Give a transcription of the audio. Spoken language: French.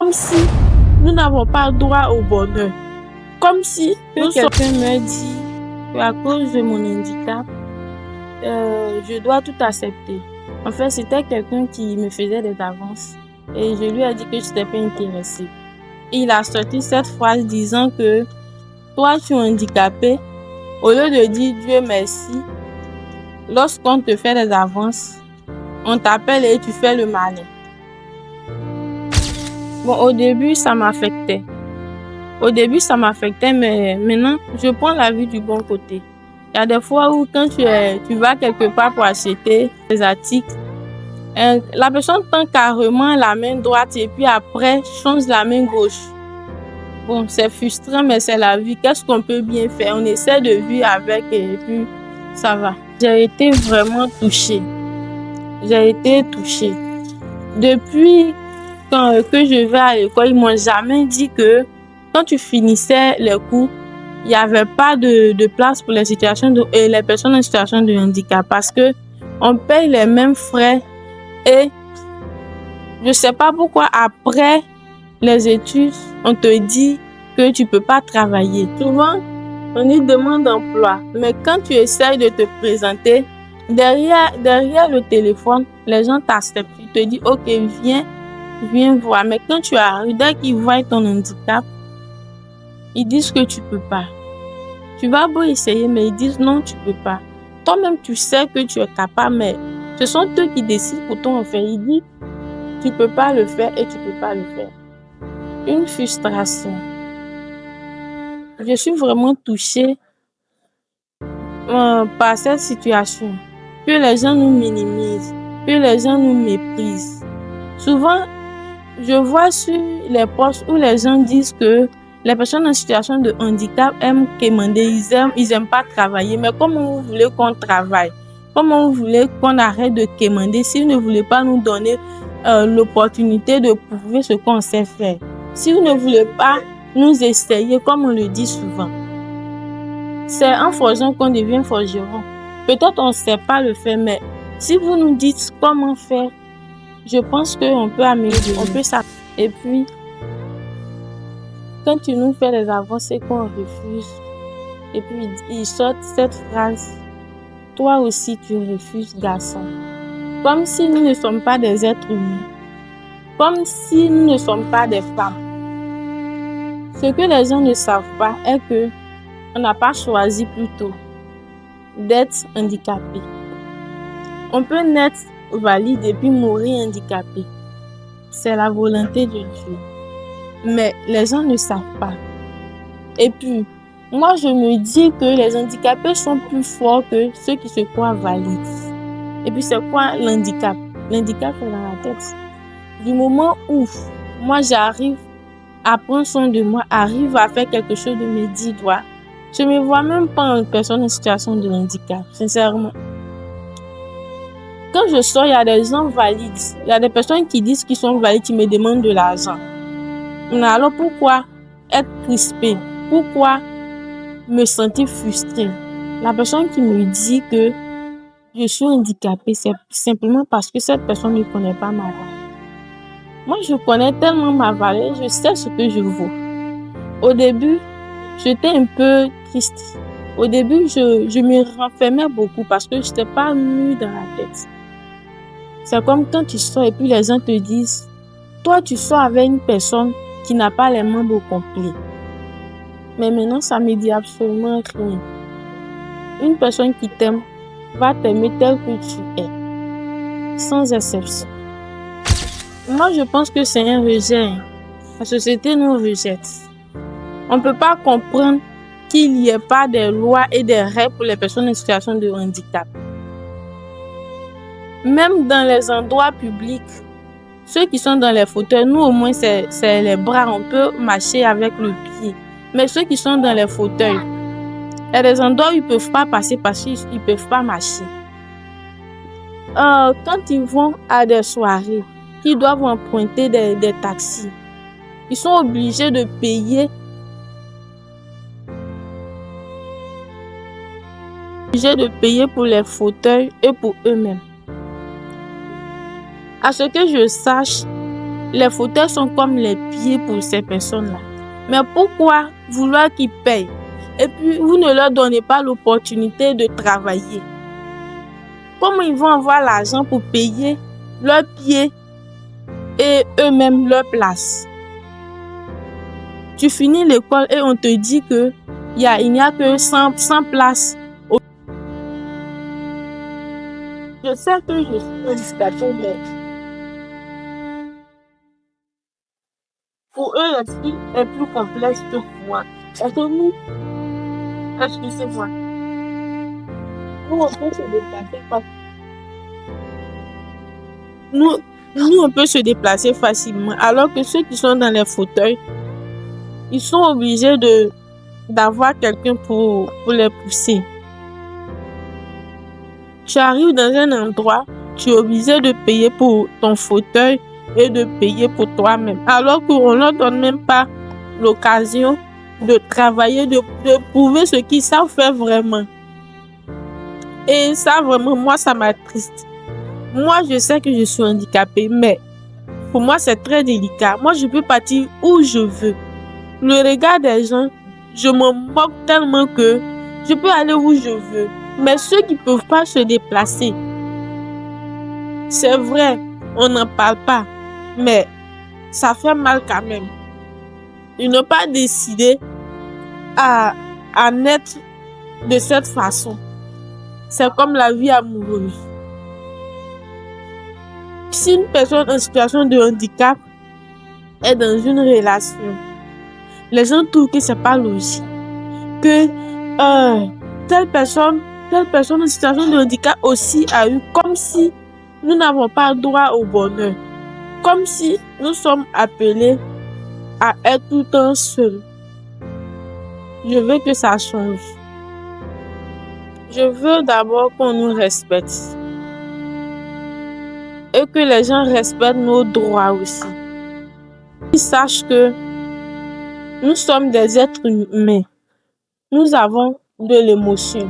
Comme si nous n'avons pas droit au bonheur. Comme si quelqu'un me dit qu'à cause de mon handicap, je dois tout accepter. En fait, c'était quelqu'un qui me faisait des avances et je lui ai dit que je n'étais pas intéressée. Il a sorti cette phrase disant que toi, tu es handicapé. Au lieu de dire Dieu merci, lorsqu'on te fait des avances, on t'appelle et tu fais le malin. Bon, au début, ça m'affectait. Mais maintenant, je prends la vie du bon côté. Il y a des fois où quand tu vas quelque part pour acheter des articles, la personne tend carrément la main droite et puis après change la main gauche. Bon, c'est frustrant, mais c'est la vie. Qu'est-ce qu'on peut bien faire? On essaie de vivre avec et puis ça va. J'ai été vraiment touchée. Depuis que je vais à l'école, ils m'ont jamais dit que quand tu finissais les cours, il n'y avait pas de place pour les personnes en situation de handicap parce que on paye les mêmes frais et je sais pas pourquoi après les études, on te dit que tu peux pas travailler. Souvent, on y demande d'emploi, mais quand tu essayes de te présenter, derrière le téléphone, les gens t'acceptent. Ils te disent, ok, viens voir. Mais quand tu arrives, dès qu'ils voient ton handicap, ils disent que tu peux pas. Tu vas beau essayer, mais ils disent non, tu peux pas. Toi-même, tu sais que tu es capable, mais ce sont eux qui décident pour toi. Enfin, ils disent, tu peux pas le faire et tu peux pas le faire. Une frustration. Je suis vraiment touchée par cette situation. Que les gens nous minimisent, que les gens nous méprisent. Souvent, je vois sur les posts où les gens disent que les personnes en situation de handicap aiment quémander, ils aiment pas travailler. Mais comment vous voulez qu'on travaille? Comment vous voulez qu'on arrête de quémander si vous ne voulez pas nous donner l'opportunité de prouver ce qu'on sait faire? Si vous ne voulez pas nous essayer, comme on le dit souvent, c'est en forgeant qu'on devient forgeron. Peut-être on ne sait pas le faire, mais si vous nous dites comment faire, je pense qu'on peut améliorer, on peut s'apprendre. Et puis, quand tu nous fais les avances et qu'on refuse, et puis ils sortent cette phrase, toi aussi tu refuses, garçon. Comme si nous ne sommes pas des êtres humains. Comme si nous ne sommes pas des femmes. Ce que les gens ne savent pas est que on n'a pas choisi plutôt d'être handicapé. On peut naître valide et puis mourir handicapé. C'est la volonté de Dieu. Mais les gens ne savent pas. Et puis, moi, je me dis que les handicapés sont plus forts que ceux qui se croient valides. Et puis, c'est quoi l'handicap? L'handicap, c'est dans la tête. Du moment où moi, j'arrive à prendre soin de moi, arrive à faire quelque chose de mes 10 doigts, je ne me vois même pas en personne en situation de handicap, sincèrement. Quand je sors, il y a des gens valides. Il y a des personnes qui disent qu'ils sont valides, qui me demandent de l'argent. Mais alors pourquoi être crispé? Pourquoi me sentir frustrée? La personne qui me dit que je suis handicapée, c'est simplement parce que cette personne ne connaît pas ma valeur. Moi, je connais tellement ma valeur, je sais ce que je vaux. Au début, j'étais un peu triste. Au début, je me renfermais beaucoup parce que je n'étais pas mûre dans la tête. C'est comme quand tu sors et puis les gens te disent, toi, tu sors avec une personne qui n'a pas les membres complets. Mais maintenant, ça me dit absolument rien. Une personne qui t'aime va t'aimer tel que tu es, sans exception. Moi, je pense que c'est un rejet. La société nous rejette. On ne peut pas comprendre qu'il n'y ait pas de lois et des règles pour les personnes en situation de handicap. Même dans les endroits publics, ceux qui sont dans les fauteuils, nous au moins c'est les bras, on peut marcher avec le pied. Mais ceux qui sont dans les fauteuils, il y a des endroits où ils ne peuvent pas passer parce qu'ils ne peuvent pas marcher. Quand ils vont à des soirées, ils doivent emprunter des taxis. Ils sont obligés de payer. Pour les fauteuils et pour eux-mêmes. À ce que je sache, Les fauteuils sont comme les pieds pour ces personnes-là. Mais pourquoi vouloir qu'ils payent? Et puis, vous ne leur donnez pas l'opportunité de travailler. Comment ils vont avoir l'argent pour payer leurs pieds et eux-mêmes leur place? Tu finis l'école et on te dit que il n'y a que 100 places. Je sais que je suis handicapée, mais pour eux, la vie est plus complexe que pour moi. Parce que nous, excusez-moi, nous, on peut se déplacer nous, on peut se déplacer facilement, alors que ceux qui sont dans les fauteuils, ils sont obligés d'avoir quelqu'un pour les pousser. Tu arrives dans un endroit, tu es obligé de payer pour ton fauteuil et de payer pour toi-même, alors qu'on ne leur donne même pas l'occasion de travailler, de prouver ce qu'ils savent faire vraiment. Et ça, vraiment, moi, ça m'attriste. Moi, je sais que je suis handicapée, mais pour moi, c'est très délicat. Moi, je peux partir où je veux. Le regard des gens, je me moque tellement que je peux aller où je veux. Mais ceux qui ne peuvent pas se déplacer, c'est vrai, on n'en parle pas, mais ça fait mal quand même. Ils n'ont pas décidé à naître de cette façon. C'est comme la vie amoureuse. Si une personne en situation de handicap est dans une relation, les gens trouvent que c'est pas logique. Que telle personne en situation de handicap aussi a eu, comme si nous n'avons pas droit au bonheur. Comme si nous sommes appelés à être tout le temps seuls. Je veux que ça change. Je veux d'abord qu'on nous respecte. Et que les gens respectent nos droits aussi. Ils sachent que nous sommes des êtres humains. Nous avons de l'émotion.